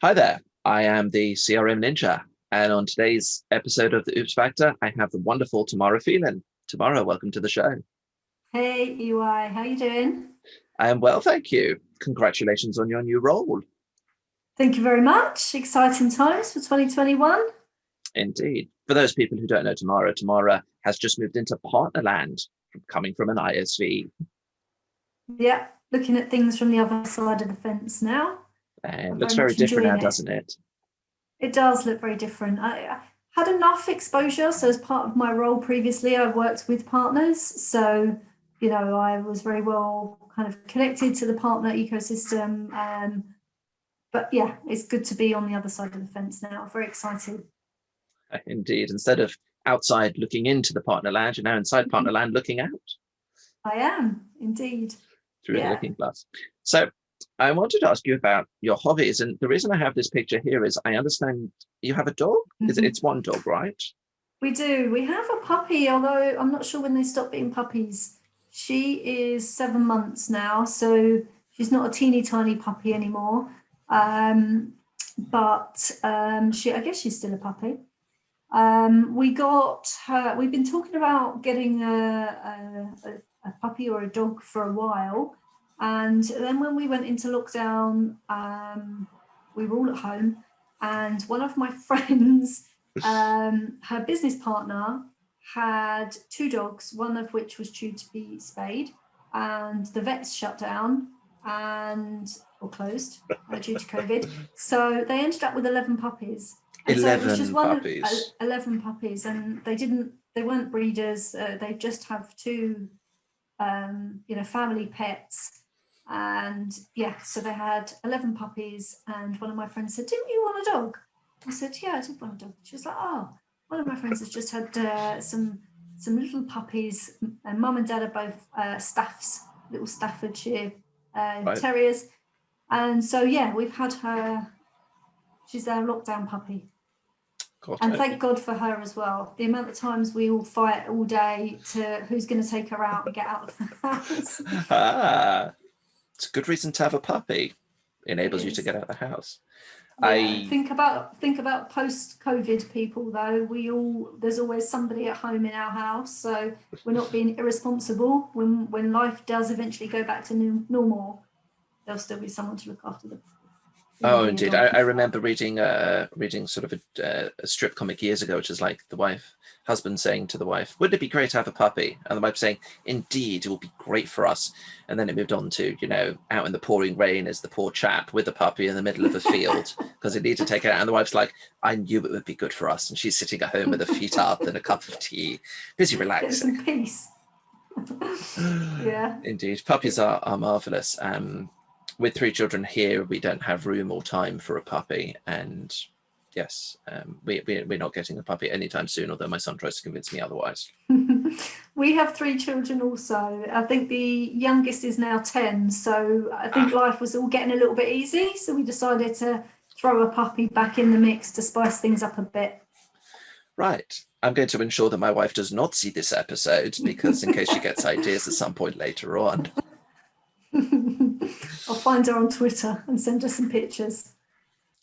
Hi there, I am the CRM Ninja, and on today's episode of the Oops Factor, I have the wonderful Tamara Phelan. Tamara, welcome to the show. Hey, EY, how you doing? I am well, thank you. Congratulations on your new role. Thank you very much. Exciting times for 2021. Indeed. For those people who don't know Tamara, Tamara has just moved into partnerland, coming from an ISV, Yeah, looking at things from the other side of the fence now. and I'm looks very very much different now, enjoying it. doesn't it? It does look very different. I had enough exposure. So, as part of my role previously, I worked with partners. So, I was very well kind of connected to the partner ecosystem. But yeah, it's good to be on the other side of the fence now. Very excited. Indeed. Instead of outside looking into the partnerland, you're now inside partnerland looking out I am indeed. through the Yeah. looking glass. So I wanted to ask you about your hobbies. And the reason I have this picture here is I understand you have a dog. It's one dog, right? We do. We have a puppy, although I'm not sure when they stop being puppies. She is 7 months now, so she's not a teeny tiny puppy anymore. Um, but I guess she's still a puppy. We got her. We've been talking about getting a puppy or a dog for a while, and then when we went into lockdown, we were all at home, and one of my friends, her business partner, had two dogs, one of which was due to be spayed, and the vets shut down and or closed due to COVID. So they ended up with 11 puppies. And so it was just 11 one of puppies. 11 puppies, and they weren't breeders. They just have two, family pets. And yeah, so they had 11 puppies. And one of my friends said, "Didn't you want a dog?" I said, "Yeah, I did want a dog." She was like, "Oh, one of my friends has just had some little puppies. And mum and dad are both Staffs, little Staffordshire Right. terriers." And so yeah, we've had her. She's our lockdown puppy. Got And it. thank God for her as well. The amount of times we all fight all day to who's going to take her out and get out of the house. Ah, it's a good reason to have a puppy. It Enables you to is. get out of the house. Yeah. I Think about post-COVID people though. There's always somebody at home in our house, so we're not being irresponsible. When life does eventually go back to normal, there'll still be someone to look after the Oh, baby, a indeed. dog. I remember reading sort of a strip comic years ago, which is like the husband saying to the wife, "Wouldn't it be great to have a puppy?" And the wife saying, "Indeed, it will be great for us." And then it moved on to, out in the pouring rain is the poor chap with the puppy in the middle of a field because he needed to take it out. And the wife's like, "I knew it would be good for us." And she's sitting at home with her feet up and a cup of tea, busy Getting relaxing. some peace. Yeah. Indeed, puppies are marvelous. With three children here, we don't have room or time for a puppy, and yes, we're not getting a puppy anytime soon. Although my son tries to convince me otherwise. We have three children also. I think the youngest is now 10. So I think Ah, life was all getting a little bit easy. So we decided to throw a puppy back in the mix to spice things up a bit. right. I'm going to ensure that my wife does not see this episode because in case she gets ideas at some point later on. I'll find her on Twitter and send her some pictures.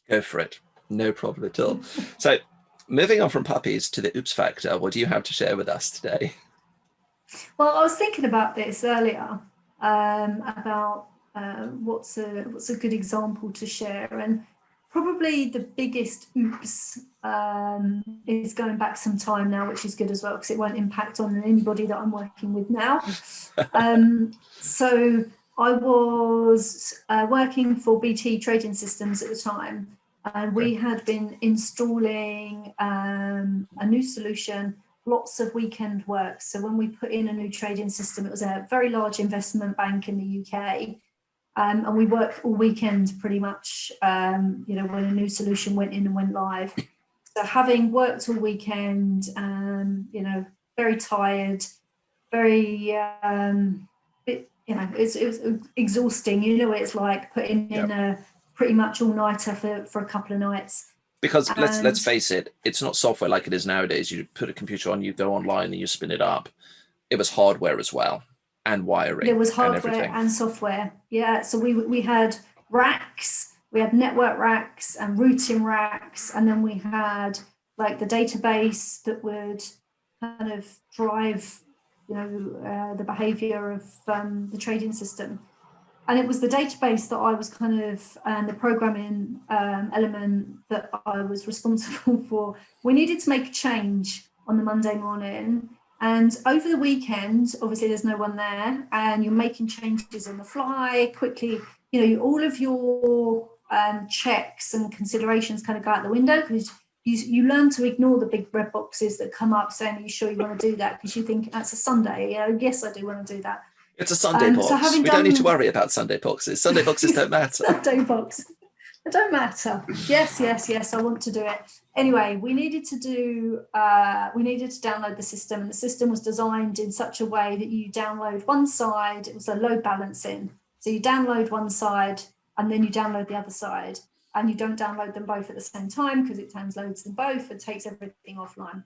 Go for it. No problem at all. So, moving on from puppies to the oops factor, what do you have to share with us today? Well, I was thinking about this earlier, about what's a good example to share, and probably the biggest oops is going back some time now, which is good as well because it won't impact on anybody that I'm working with now. So I was working for BT Trading Systems at the time, and Okay. we had been installing a new solution, lots of weekend work. So when we put in a new trading system, it was a very large investment bank in the UK. And we worked all weekend pretty much, when a new solution went in and went live. So having worked all weekend, very tired, very, it was exhausting. It's like putting Yeah. in a pretty much all-nighter for a couple of nights. Because let's And face it, it's not software like it is nowadays. You put a computer on, you go online, and you spin it up. It was hardware as well, and there wiring was and hardware everything. and software. Yeah, so we had racks we had network racks and routing racks, and then we had like the database that would kind of drive, the behavior of the trading system. And it was the database that I was kind of, and the programming element that I was responsible for. We needed to make a change on the Monday morning. And over the weekend, obviously there's no one there, and you're making changes on the fly quickly. All of your checks and considerations kind of go out the window, because you learn to ignore the big red boxes that come up saying, are you sure you want to do that? Because you think that's a Sunday. Yes, I do want to do that. It's a Sunday box. So we don't need to worry about Sunday boxes. Sunday boxes don't matter. Sunday box. It don't matter. Yes, I want to do it. Anyway, we needed to download the system, and the system was designed in such a way that you download one side. It was a load balancing. So you download one side and then you download the other side, and you don't download them both at the same time because it downloads them both and takes everything offline.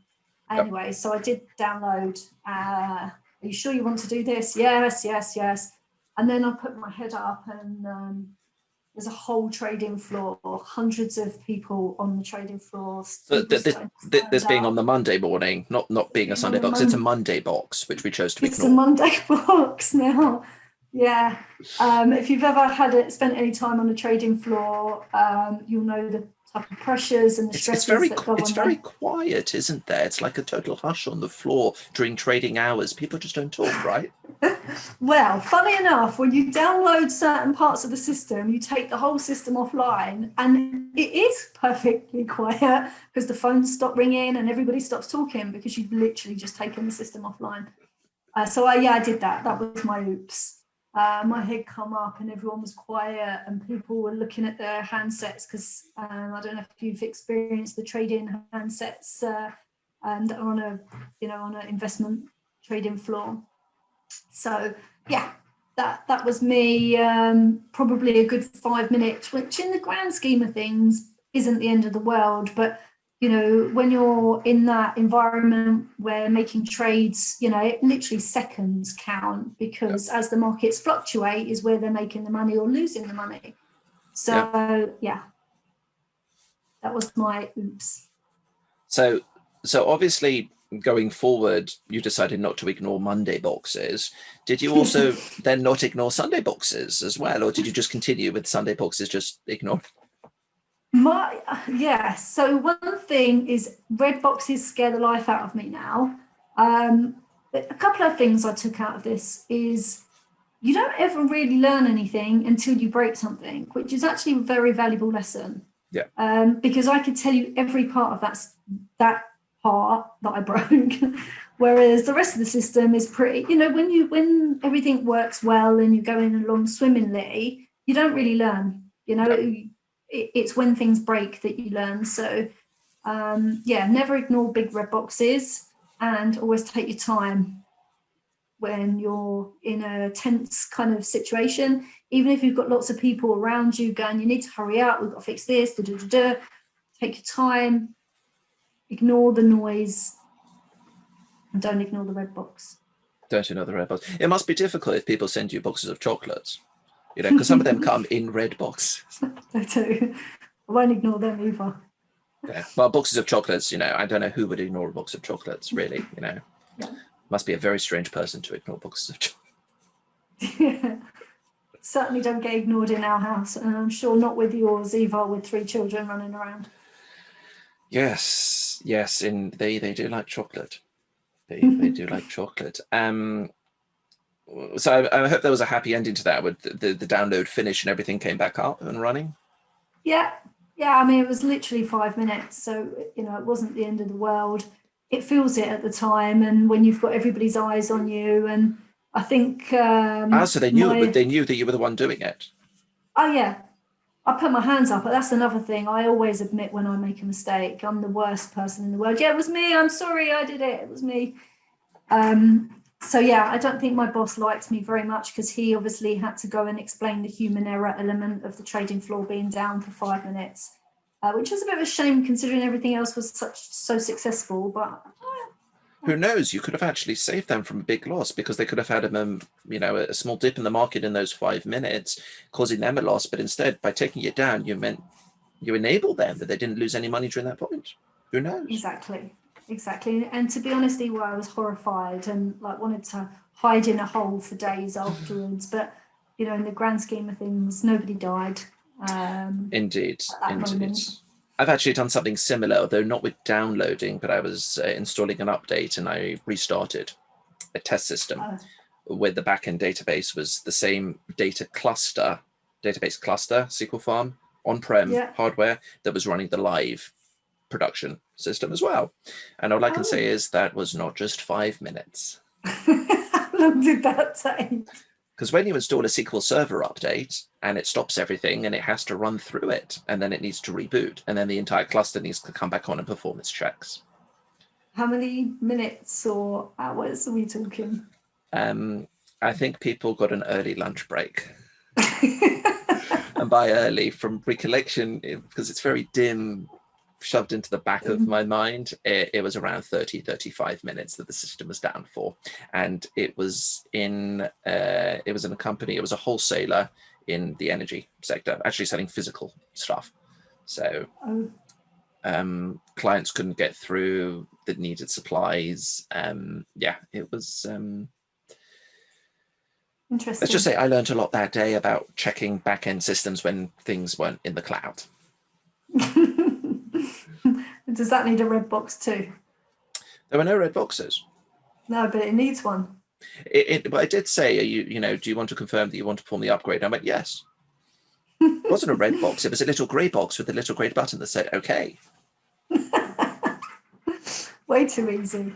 Anyway, So I did download. Are you sure you want to do this? Yes. And then I put my head up, and there's a whole trading floor, hundreds of people on the trading floor. This being on the Monday morning, not being a Sunday box. It's a Monday box, which we chose to ignore. It's a Monday box now. Yeah. If you've ever spent any time on the trading floor, you'll know the type of pressures and the stresses that go on. It's very quiet, isn't there? It's like a total hush on the floor during trading hours. People just don't talk, right? Well, funny enough, when you download certain parts of the system, you take the whole system offline, and it is perfectly quiet because the phones stop ringing and everybody stops talking because you've literally just taken the system offline. I did that. That was my oops. My head come up and everyone was quiet, and people were looking at their handsets because I don't know if you've experienced the trading handsets and on an investment trading floor. So yeah, that was me. Probably a good 5 minutes, which in the grand scheme of things isn't the end of the world, but when you're in that environment where making trades, it literally seconds count, because as the markets fluctuate is where they're making the money or losing the money. So yeah, that was my oops. So obviously going forward, you decided not to ignore Monday boxes. Did you also then not ignore Sunday boxes as well, or did you just continue with Sunday boxes, just ignore? So one thing is red boxes scare the life out of me now. A couple of things I took out of this is you don't ever really learn anything until you break something, which is actually a very valuable lesson. Yeah. Because I could tell you every part of that part that I broke, whereas the rest of the system is pretty, when everything works well and you're going along swimmingly, you don't really learn, It's when things break that you learn. So never ignore big red boxes, and always take your time when you're in a tense kind of situation. Even if you've got lots of people around you going, you need to hurry up, we've got to fix this, take your time, ignore the noise, and don't ignore the red box. Don't ignore the red box. It must be difficult if people send you boxes of chocolates, because some of them come in red boxes. They do. I won't ignore them either. Yeah. Well, boxes of chocolates, I don't know who would ignore a box of chocolates, really, Yeah. Must be a very strange person to ignore boxes of chocolates. Yeah. Certainly don't get ignored in our house, and I'm sure not with yours either, with 3 children running around. Yes, and they do like chocolate. They do like chocolate. So I hope there was a happy ending to that, with the download finish and everything came back up and running. Yeah. I mean, it was literally 5 minutes, so it wasn't the end of the world. It feels it at the time, and when you've got everybody's eyes on you, and I think. So they knew that you were the one doing it. Oh yeah, I put my hands up, but that's another thing. I always admit when I make a mistake. I'm the worst person in the world. Yeah, it was me. I'm sorry, I did it. It was me. So yeah, I don't think my boss liked me very much, because he obviously had to go and explain the human error element of the trading floor being down for 5 minutes, which was a bit of a shame considering everything else was so successful. But who knows? You could have actually saved them from a big loss because they could have had a small dip in the market in those 5 minutes, causing them a loss. But instead, by taking it down, you enabled them that they didn't lose any money during that point. Who knows? Exactly. And to be honest, EY, I was horrified and like wanted to hide in a hole for days afterwards. But in the grand scheme of things, nobody died. Indeed. At that moment. I've actually done something similar, though not with downloading, but I was installing an update and I restarted a test system where the backend database was the same database cluster, SQL farm, on-prem hardware that was running the live production system as well. And all I can say is that was not just 5 minutes. How long did that take? Because when you install a SQL Server update and it stops everything and it has to run through it and then it needs to reboot and then the entire cluster needs to come back on and perform its checks. How many minutes or hours are we talking? I think people got an early lunch break. And by early, from recollection, because it's very dim, shoved into the back of my mind, it was around 35 minutes that the system was down for. And it was in a company, it was a wholesaler in the energy sector, actually selling physical stuff. So clients couldn't get through that needed supplies. It was interesting. Let's just say I learned a lot that day about checking back-end systems when things weren't in the cloud. Does that need a red box too? There were no red boxes. No, but it needs one. But I did say, do you want to confirm that you want to perform the upgrade? And I went, yes. It wasn't a red box. It was a little grey box with a little grey button that said, okay. Way too easy.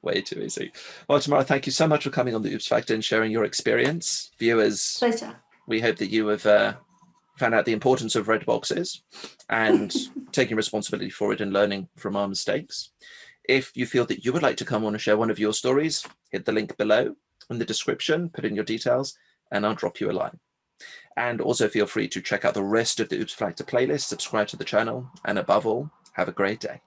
Way too easy. Well, Tamara, thank you so much for coming on the Oops Factor and sharing your experience. Viewers, pleasure. We hope that you have found out the importance of red boxes and taking responsibility for it and learning from our mistakes. If you feel that you would like to come on and share one of your stories, hit the link below in the description, put in your details, and I'll drop you a line. And also feel free to check out the rest of the Oops Factor playlist, subscribe to the channel, and above all, have a great day.